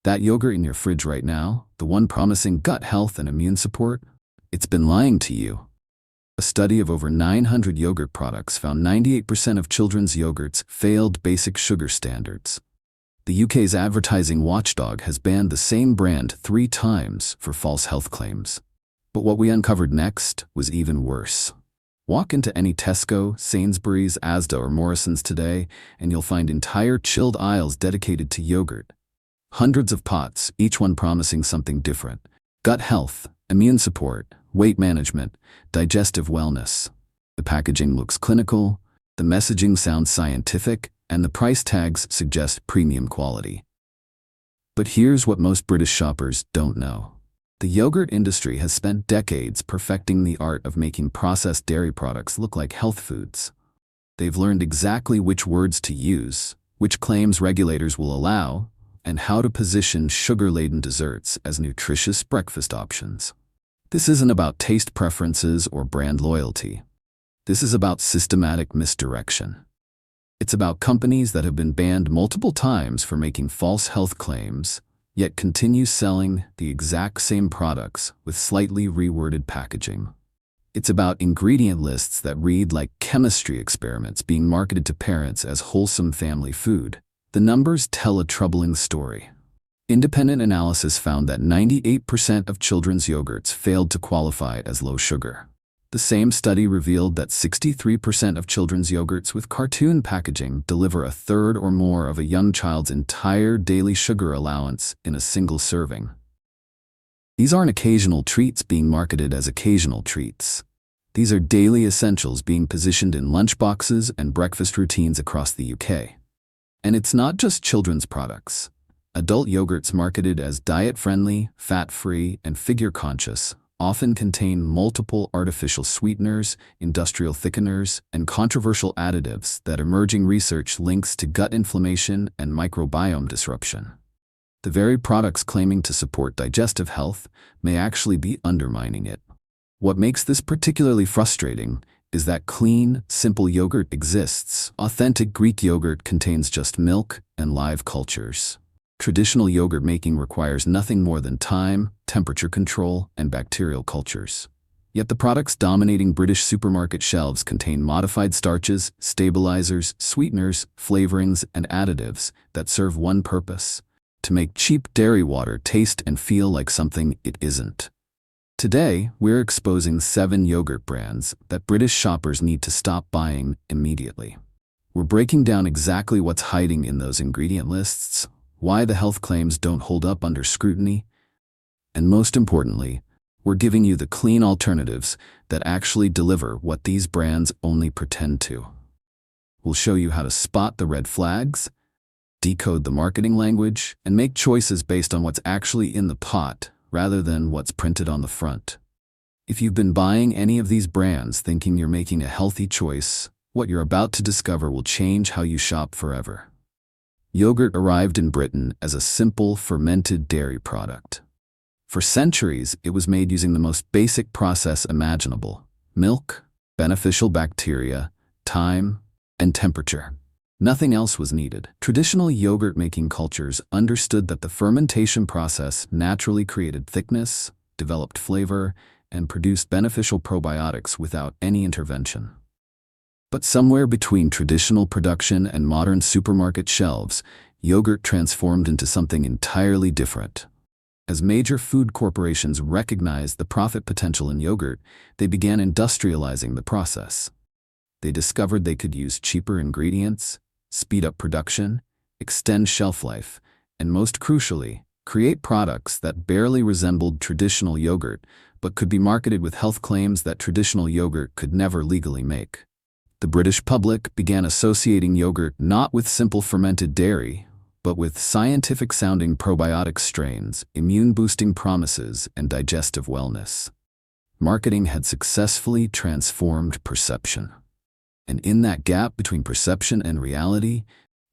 That yogurt in your fridge right now, the one promising gut health and immune support, it's been lying to you. A study of over 900 yogurt products found 98% of children's yogurts failed basic sugar standards. The UK's advertising watchdog has banned the same brand 3 times for false health claims. But what we uncovered next was even worse. Walk into any Tesco, Sainsbury's, Asda, or Morrisons today, and you'll find entire chilled aisles dedicated to yogurt. Hundreds of pots, each one promising something different. Gut health, immune support, weight management, digestive wellness. The packaging looks clinical, the messaging sounds scientific, and the price tags suggest premium quality. But here's what most British shoppers don't know. The yogurt industry has spent decades perfecting the art of making processed dairy products look like health foods. They've learned exactly which words to use, which claims regulators will allow, and how to position sugar-laden desserts as nutritious breakfast options. This isn't about taste preferences or brand loyalty. This is about systematic misdirection. It's about companies that have been banned multiple times for making false health claims, yet continue selling the exact same products with slightly reworded packaging. It's about ingredient lists that read like chemistry experiments being marketed to parents as wholesome family food. The numbers tell a troubling story. Independent analysis found that 98% of children's yogurts failed to qualify as low sugar. The same study revealed that 63% of children's yogurts with cartoon packaging deliver a third or more of a young child's entire daily sugar allowance in a single serving. These aren't occasional treats being marketed as occasional treats. These are daily essentials being positioned in lunchboxes and breakfast routines across the UK. And it's not just children's products. Adult yogurts marketed as diet-friendly, fat-free, and figure-conscious often contain multiple artificial sweeteners, industrial thickeners, and controversial additives that emerging research links to gut inflammation and microbiome disruption. The very products claiming to support digestive health may actually be undermining it. What makes this particularly frustrating is that clean, simple yogurt exists. Authentic Greek yogurt contains just milk and live cultures. Traditional yogurt making requires nothing more than time, temperature control, and bacterial cultures. Yet the products dominating British supermarket shelves contain modified starches, stabilizers, sweeteners, flavorings, and additives that serve one purpose: to make cheap dairy water taste and feel like something it isn't. Today, we're exposing 7 yogurt brands that British shoppers need to stop buying immediately. We're breaking down exactly what's hiding in those ingredient lists, why the health claims don't hold up under scrutiny, and most importantly, we're giving you the clean alternatives that actually deliver what these brands only pretend to. We'll show you how to spot the red flags, decode the marketing language, and make choices based on what's actually in the pot rather than what's printed on the front. If you've been buying any of these brands thinking you're making a healthy choice, what you're about to discover will change how you shop forever. Yogurt arrived in Britain as a simple, fermented dairy product. For centuries, it was made using the most basic process imaginable: milk, beneficial bacteria, time, and temperature. Nothing else was needed. Traditional yogurt-making cultures understood that the fermentation process naturally created thickness, developed flavor, and produced beneficial probiotics without any intervention. But somewhere between traditional production and modern supermarket shelves, yogurt transformed into something entirely different. As major food corporations recognized the profit potential in yogurt, they began industrializing the process. They discovered they could use cheaper ingredients, speed up production, extend shelf life, and most crucially, create products that barely resembled traditional yogurt but could be marketed with health claims that traditional yogurt could never legally make. The British public began associating yogurt not with simple fermented dairy, but with scientific-sounding probiotic strains, immune-boosting promises, and digestive wellness. Marketing had successfully transformed perception. And in that gap between perception and reality,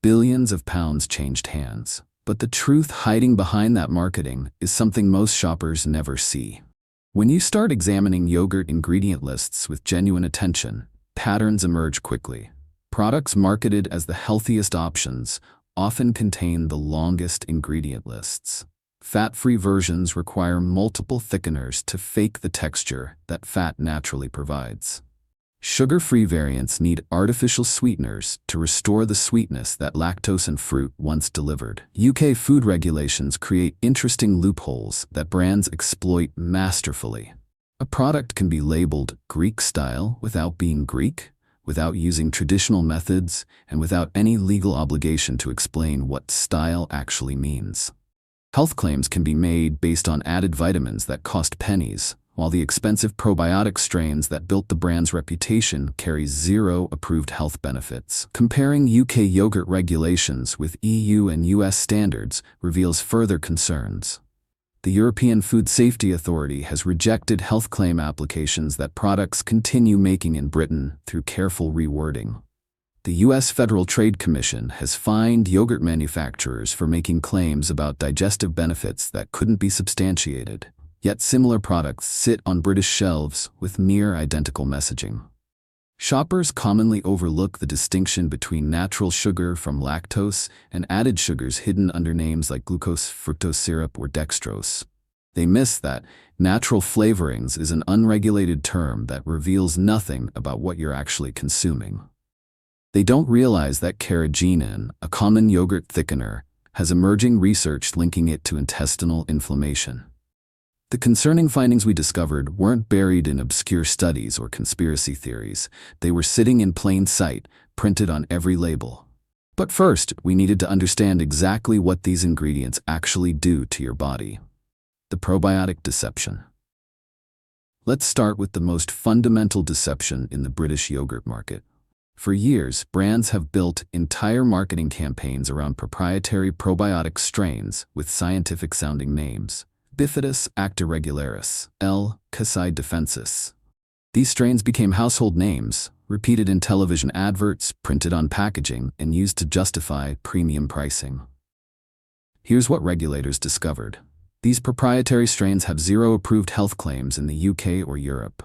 billions of pounds changed hands. But the truth hiding behind that marketing is something most shoppers never see. When you start examining yogurt ingredient lists with genuine attention, patterns emerge quickly. Products marketed as the healthiest options often contain the longest ingredient lists. Fat-free versions require multiple thickeners to fake the texture that fat naturally provides. Sugar-free variants need artificial sweeteners to restore the sweetness that lactose and fruit once delivered. UK food regulations create interesting loopholes that brands exploit masterfully. A product can be labeled Greek style without being Greek, without using traditional methods, and without any legal obligation to explain what style actually means. Health claims can be made based on added vitamins that cost pennies, while the expensive probiotic strains that built the brand's reputation carry zero approved health benefits. Comparing UK yogurt regulations with EU and US standards reveals further concerns. The European Food Safety Authority has rejected health claim applications that products continue making in Britain through careful rewording. The US Federal Trade Commission has fined yogurt manufacturers for making claims about digestive benefits that couldn't be substantiated. Yet similar products sit on British shelves with near identical messaging. Shoppers commonly overlook the distinction between natural sugar from lactose and added sugars hidden under names like glucose, fructose syrup, or dextrose. They miss that natural flavorings is an unregulated term that reveals nothing about what you're actually consuming. They don't realize that carrageenan, a common yogurt thickener, has emerging research linking it to intestinal inflammation. The concerning findings we discovered weren't buried in obscure studies or conspiracy theories. They were sitting in plain sight, printed on every label. But first, we needed to understand exactly what these ingredients actually do to your body. The probiotic deception. Let's start with the most fundamental deception in the British yogurt market. For years, brands have built entire marketing campaigns around proprietary probiotic strains with scientific-sounding names. Bifidus acta regularis, L. casei defensis. These strains became household names, repeated in television adverts, printed on packaging, and used to justify premium pricing. Here's what regulators discovered. These proprietary strains have zero approved health claims in the UK or Europe.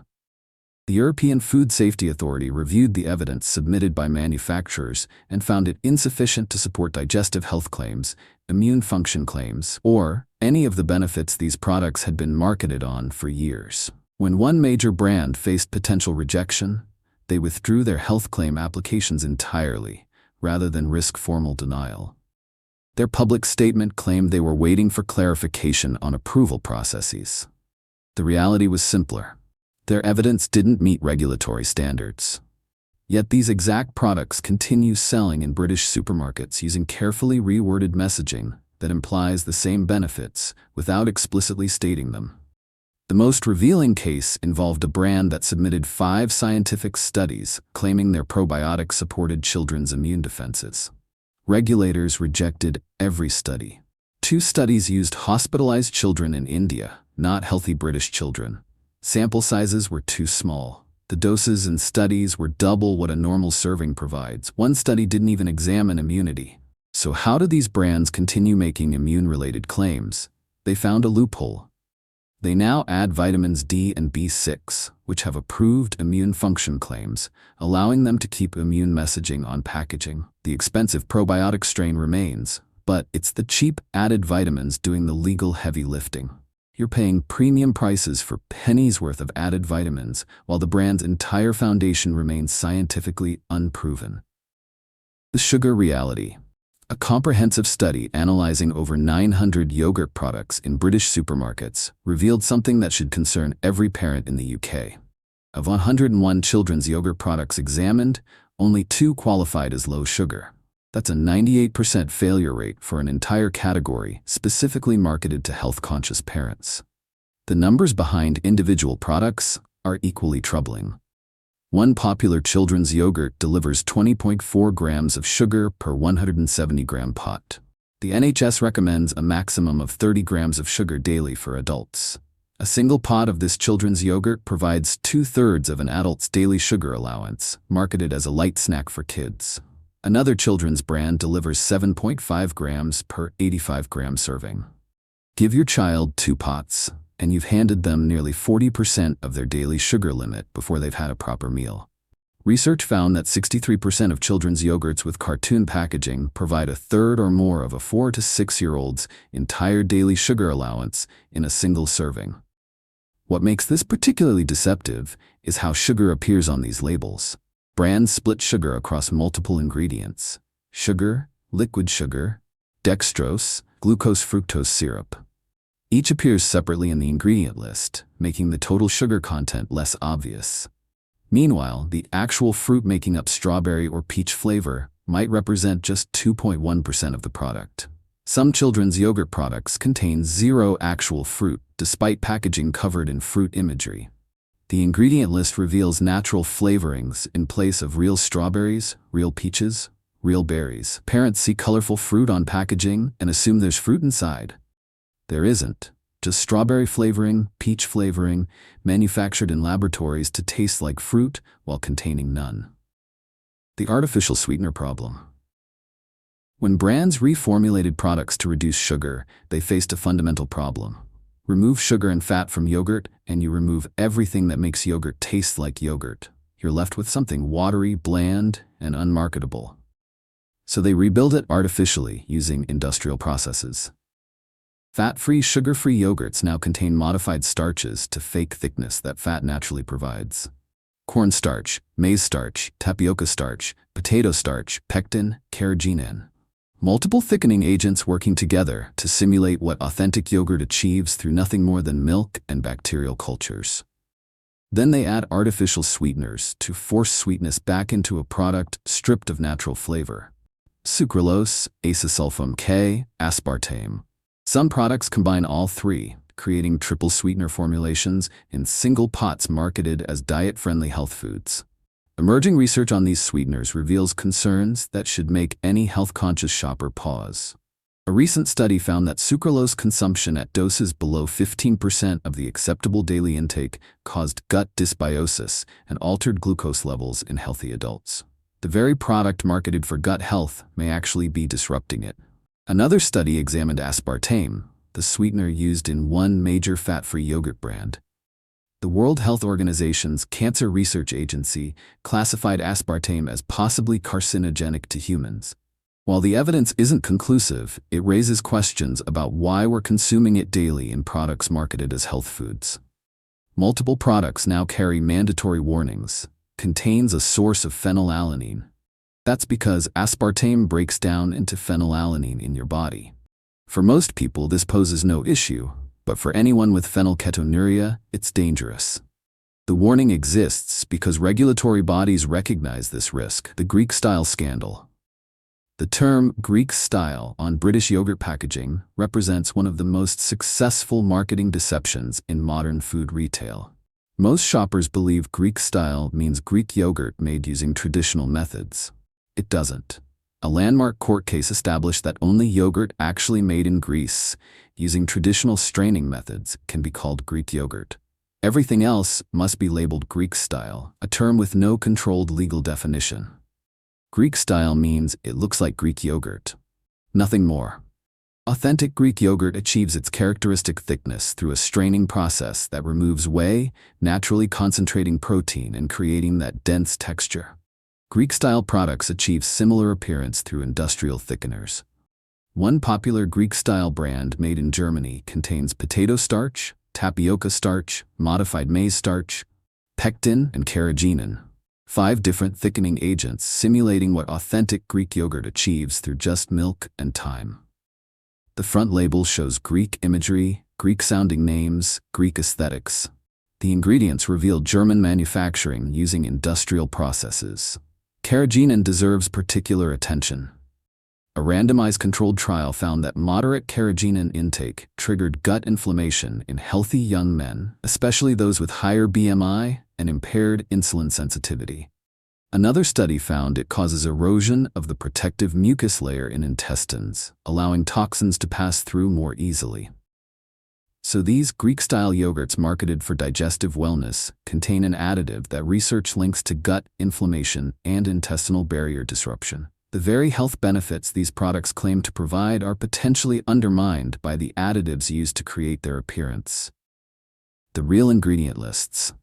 The European Food Safety Authority reviewed the evidence submitted by manufacturers and found it insufficient to support digestive health claims, immune function claims, or any of the benefits these products had been marketed on for years. When one major brand faced potential rejection, they withdrew their health claim applications entirely, rather than risk formal denial. Their public statement claimed they were waiting for clarification on approval processes. The reality was simpler. Their evidence didn't meet regulatory standards. Yet these exact products continue selling in British supermarkets using carefully reworded messaging that implies the same benefits without explicitly stating them. The most revealing case involved a brand that submitted 5 scientific studies claiming their probiotics supported children's immune defenses. Regulators rejected every study. 2 studies used hospitalized children in India, not healthy British children. Sample sizes were too small. The doses in studies were double what a normal serving provides. One study didn't even examine immunity. So how do these brands continue making immune-related claims? They found a loophole. They now add vitamins D and B6, which have approved immune function claims, allowing them to keep immune messaging on packaging. The expensive probiotic strain remains, but it's the cheap added vitamins doing the legal heavy lifting. You're paying premium prices for pennies worth of added vitamins, while the brand's entire foundation remains scientifically unproven. The sugar reality. A comprehensive study analyzing over 900 yogurt products in British supermarkets revealed something that should concern every parent in the UK. Of 101 children's yogurt products examined, only 2 qualified as low sugar. That's a 98% failure rate for an entire category specifically marketed to health-conscious parents. The numbers behind individual products are equally troubling. One popular children's yogurt delivers 20.4 grams of sugar per 170-gram pot. The NHS recommends a maximum of 30 grams of sugar daily for adults. A single pot of this children's yogurt provides 2/3 of an adult's daily sugar allowance, marketed as a light snack for kids. Another children's brand delivers 7.5 grams per 85-gram serving. Give your child 2 pots, and you've handed them nearly 40% of their daily sugar limit before they've had a proper meal. Research found that 63% of children's yogurts with cartoon packaging provide a third or more of a 4 to 6-year-old's entire daily sugar allowance in a single serving. What makes this particularly deceptive is how sugar appears on these labels. Brands split sugar across multiple ingredients: sugar, liquid sugar, dextrose, glucose fructose syrup. Each appears separately in the ingredient list, making the total sugar content less obvious. Meanwhile, the actual fruit making up strawberry or peach flavor might represent just 2.1% of the product. Some children's yogurt products contain zero actual fruit, despite packaging covered in fruit imagery. The ingredient list reveals natural flavorings in place of real strawberries, real peaches, real berries. Parents see colorful fruit on packaging and assume there's fruit inside. There isn't. Just strawberry flavoring, peach flavoring, manufactured in laboratories to taste like fruit while containing none. The artificial sweetener problem. When brands reformulated products to reduce sugar, they faced a fundamental problem. Remove sugar and fat from yogurt, and you remove everything that makes yogurt taste like yogurt. You're left with something watery, bland, and unmarketable. So they rebuild it artificially using industrial processes. Fat-free, sugar-free yogurts now contain modified starches to fake thickness that fat naturally provides. Cornstarch, maize starch, tapioca starch, potato starch, pectin, carrageenan. Multiple thickening agents working together to simulate what authentic yogurt achieves through nothing more than milk and bacterial cultures. Then they add artificial sweeteners to force sweetness back into a product stripped of natural flavor. Sucralose, acesulfame K, aspartame. Some products combine all three, creating triple sweetener formulations in single pots marketed as diet-friendly health foods. Emerging research on these sweeteners reveals concerns that should make any health-conscious shopper pause. A recent study found that sucralose consumption at doses below 15% of the acceptable daily intake caused gut dysbiosis and altered glucose levels in healthy adults. The very product marketed for gut health may actually be disrupting it. Another study examined aspartame, the sweetener used in one major fat-free yogurt brand. The World Health Organization's Cancer Research Agency classified aspartame as possibly carcinogenic to humans. While the evidence isn't conclusive, it raises questions about why we're consuming it daily in products marketed as health foods. Multiple products now carry mandatory warnings. Contains a source of phenylalanine. That's because aspartame breaks down into phenylalanine in your body. For most people, this poses no issue, but for anyone with phenylketonuria, it's dangerous. The warning exists because regulatory bodies recognize this risk. The Greek-style scandal. The term Greek style on British yogurt packaging represents one of the most successful marketing deceptions in modern food retail. Most shoppers believe Greek style means Greek yogurt made using traditional methods. It doesn't. A landmark court case established that only yogurt actually made in Greece, using traditional straining methods, can be called Greek yogurt. Everything else must be labeled Greek style, a term with no controlled legal definition. Greek style means it looks like Greek yogurt. Nothing more. Authentic Greek yogurt achieves its characteristic thickness through a straining process that removes whey, naturally concentrating protein and creating that dense texture. Greek-style products achieve similar appearance through industrial thickeners. One popular Greek-style brand made in Germany contains potato starch, tapioca starch, modified maize starch, pectin, and carrageenan. 5 different thickening agents simulating what authentic Greek yogurt achieves through just milk and thyme. The front label shows Greek imagery, Greek-sounding names, Greek aesthetics. The ingredients reveal German manufacturing using industrial processes. Carrageenan deserves particular attention. A randomized controlled trial found that moderate carrageenan intake triggered gut inflammation in healthy young men, especially those with higher BMI and impaired insulin sensitivity. Another study found it causes erosion of the protective mucus layer in intestines, allowing toxins to pass through more easily. So these Greek-style yogurts marketed for digestive wellness contain an additive that research links to gut inflammation and intestinal barrier disruption. The very health benefits these products claim to provide are potentially undermined by the additives used to create their appearance. The real ingredient lists.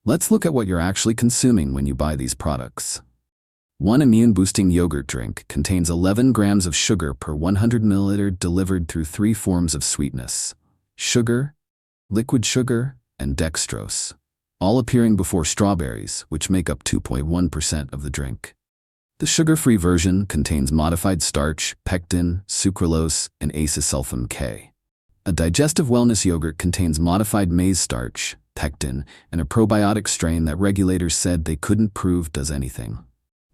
Let's look at what you're actually consuming when you buy these products. One immune-boosting yogurt drink contains 11 grams of sugar per 100 milliliter delivered through 3 forms of sweetness: sugar, liquid sugar, and dextrose, all appearing before strawberries, which make up 2.1% of the drink. The sugar-free version contains modified starch, pectin, sucralose, and acesulfame K. A digestive wellness yogurt contains modified maize starch, pectin, and a probiotic strain that regulators said they couldn't prove does anything.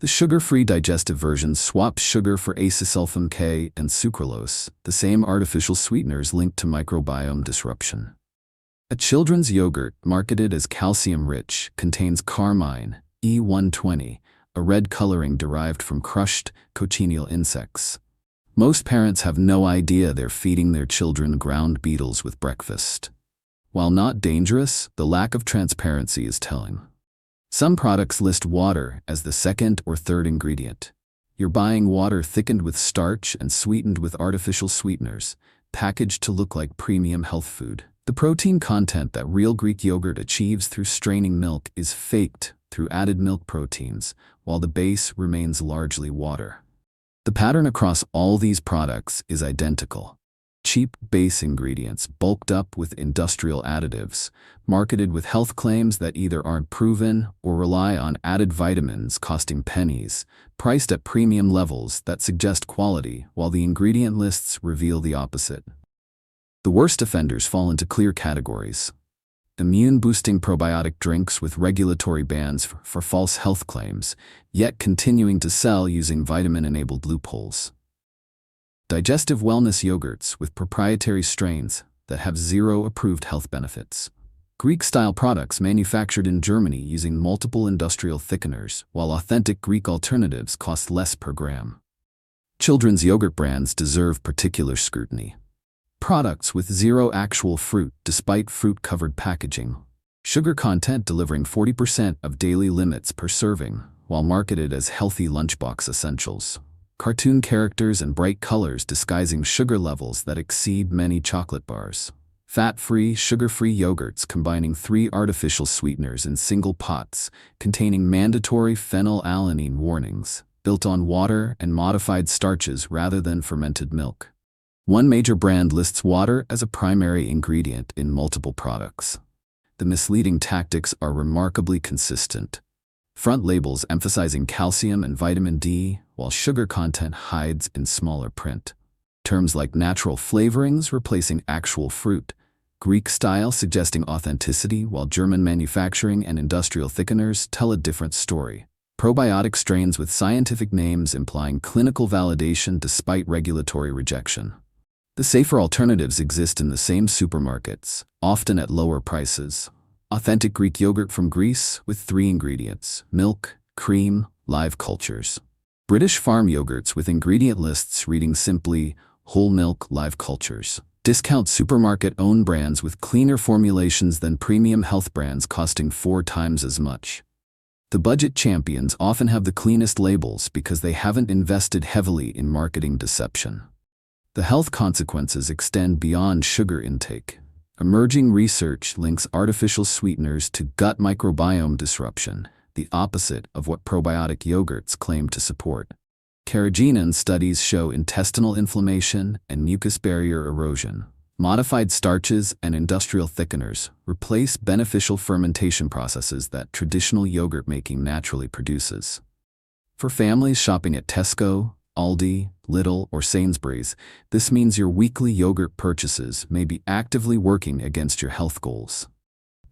The sugar-free digestive version swaps sugar for acesulfame K and sucralose, the same artificial sweeteners linked to microbiome disruption. A children's yogurt, marketed as calcium-rich, contains carmine, E120, a red coloring derived from crushed, cochineal insects. Most parents have no idea they're feeding their children ground beetles with breakfast. While not dangerous, the lack of transparency is telling. Some products list water as the second or third ingredient. You're buying water thickened with starch and sweetened with artificial sweeteners, packaged to look like premium health food. The protein content that real Greek yogurt achieves through straining milk is faked through added milk proteins, while the base remains largely water. The pattern across all these products is identical. Cheap base ingredients bulked up with industrial additives, marketed with health claims that either aren't proven or rely on added vitamins costing pennies, priced at premium levels that suggest quality while the ingredient lists reveal the opposite. The worst offenders fall into clear categories: immune-boosting probiotic drinks with regulatory bans for false health claims, yet continuing to sell using vitamin-enabled loopholes. Digestive wellness yogurts with proprietary strains that have zero approved health benefits. Greek-style products manufactured in Germany using multiple industrial thickeners, while authentic Greek alternatives cost less per gram. Children's yogurt brands deserve particular scrutiny. Products with zero actual fruit despite fruit-covered packaging. Sugar content delivering 40% of daily limits per serving, while marketed as healthy lunchbox essentials. Cartoon characters and bright colors disguising sugar levels that exceed many chocolate bars. Fat-free, sugar-free yogurts combining 3 artificial sweeteners in single pots, containing mandatory phenylalanine warnings, built on water and modified starches rather than fermented milk. One major brand lists water as a primary ingredient in multiple products. The misleading tactics are remarkably consistent. Front labels emphasizing calcium and vitamin D, while sugar content hides in smaller print. Terms like natural flavorings replacing actual fruit. Greek style suggesting authenticity, while German manufacturing and industrial thickeners tell a different story. Probiotic strains with scientific names implying clinical validation despite regulatory rejection. The safer alternatives exist in the same supermarkets, often at lower prices. Authentic Greek yogurt from Greece with 3 ingredients: milk, cream, live cultures. British farm yogurts with ingredient lists reading simply whole milk, live cultures. Discount supermarket-owned brands with cleaner formulations than premium health brands costing 4 times as much. The budget champions often have the cleanest labels because they haven't invested heavily in marketing deception. The health consequences extend beyond sugar intake. Emerging research links artificial sweeteners to gut microbiome disruption, the opposite of what probiotic yogurts claim to support. Carrageenan studies show intestinal inflammation and mucus barrier erosion. Modified starches and industrial thickeners replace beneficial fermentation processes that traditional yogurt making naturally produces. For families shopping at Tesco, Aldi, Lidl, or Sainsbury's, this means your weekly yogurt purchases may be actively working against your health goals.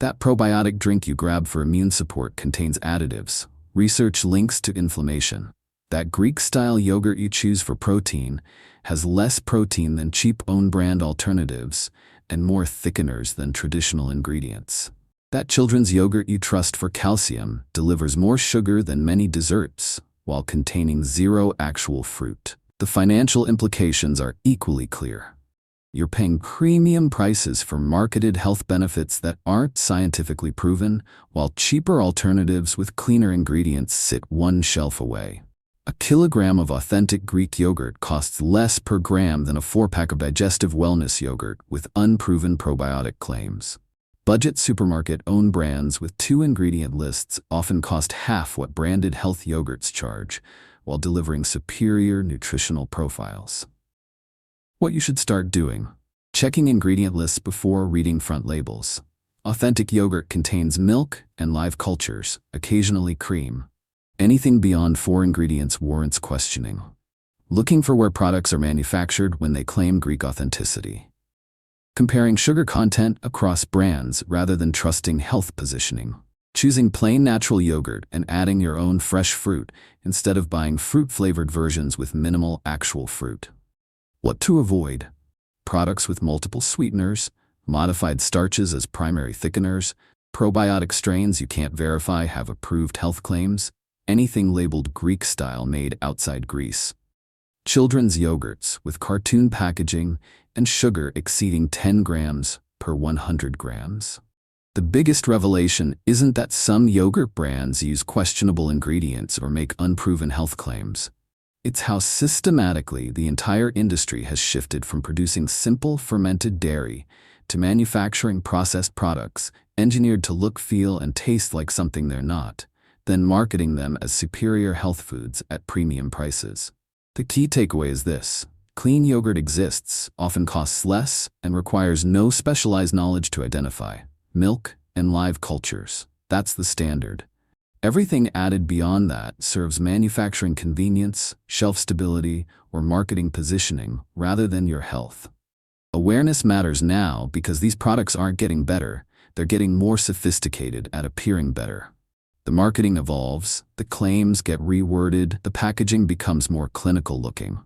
That probiotic drink you grab for immune support contains additives. Research links to inflammation. That Greek-style yogurt you choose for protein has less protein than cheap own-brand alternatives and more thickeners than traditional ingredients. That children's yogurt you trust for calcium delivers more sugar than many desserts, while containing 0 actual fruit. The financial implications are equally clear. You're paying premium prices for marketed health benefits that aren't scientifically proven, while cheaper alternatives with cleaner ingredients sit 1 shelf away. A kilogram of authentic Greek yogurt costs less per gram than a 4-pack of digestive wellness yogurt with unproven probiotic claims. Budget supermarket-owned brands with 2-ingredient lists often cost half what branded health yogurts charge, while delivering superior nutritional profiles. What you should start doing: checking ingredient lists before reading front labels. Authentic yogurt contains milk and live cultures, occasionally cream. Anything beyond 4 ingredients warrants questioning. Looking for where products are manufactured when they claim Greek authenticity. Comparing sugar content across brands rather than trusting health positioning. Choosing plain natural yogurt and adding your own fresh fruit instead of buying fruit-flavored versions with minimal actual fruit. What to avoid: products with multiple sweeteners, modified starches as primary thickeners, probiotic strains you can't verify have approved health claims, anything labeled Greek-style made outside Greece. Children's yogurts with cartoon packaging and sugar exceeding 10 grams per 100 grams. The biggest revelation isn't that some yogurt brands use questionable ingredients or make unproven health claims. It's how systematically the entire industry has shifted from producing simple fermented dairy to manufacturing processed products engineered to look, feel, and taste like something they're not, then marketing them as superior health foods at premium prices. The key takeaway is this: clean yogurt exists, often costs less, and requires no specialized knowledge to identify. Milk and live cultures. That's the standard. Everything added beyond that serves manufacturing convenience, shelf stability, or marketing positioning rather than your health. Awareness matters now because these products aren't getting better, they're getting more sophisticated at appearing better. The marketing evolves, the claims get reworded, the packaging becomes more clinical looking.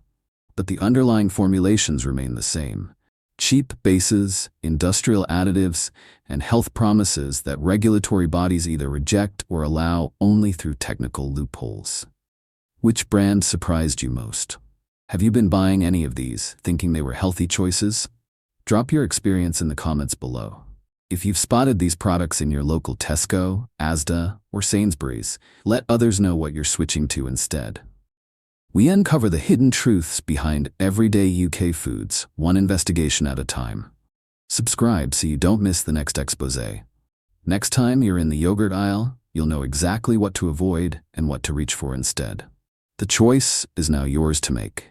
But the underlying formulations remain the same: cheap bases, industrial additives, and health promises that regulatory bodies either reject or allow only through technical loopholes. Which brand surprised you most? Have you been buying any of these, thinking they were healthy choices? Drop your experience in the comments below. If you've spotted these products in your local Tesco, Asda, or Sainsbury's, let others know what you're switching to instead. We uncover the hidden truths behind everyday UK foods, one investigation at a time. Subscribe so you don't miss the next exposé. Next time you're in the yogurt aisle, you'll know exactly what to avoid and what to reach for instead. The choice is now yours to make.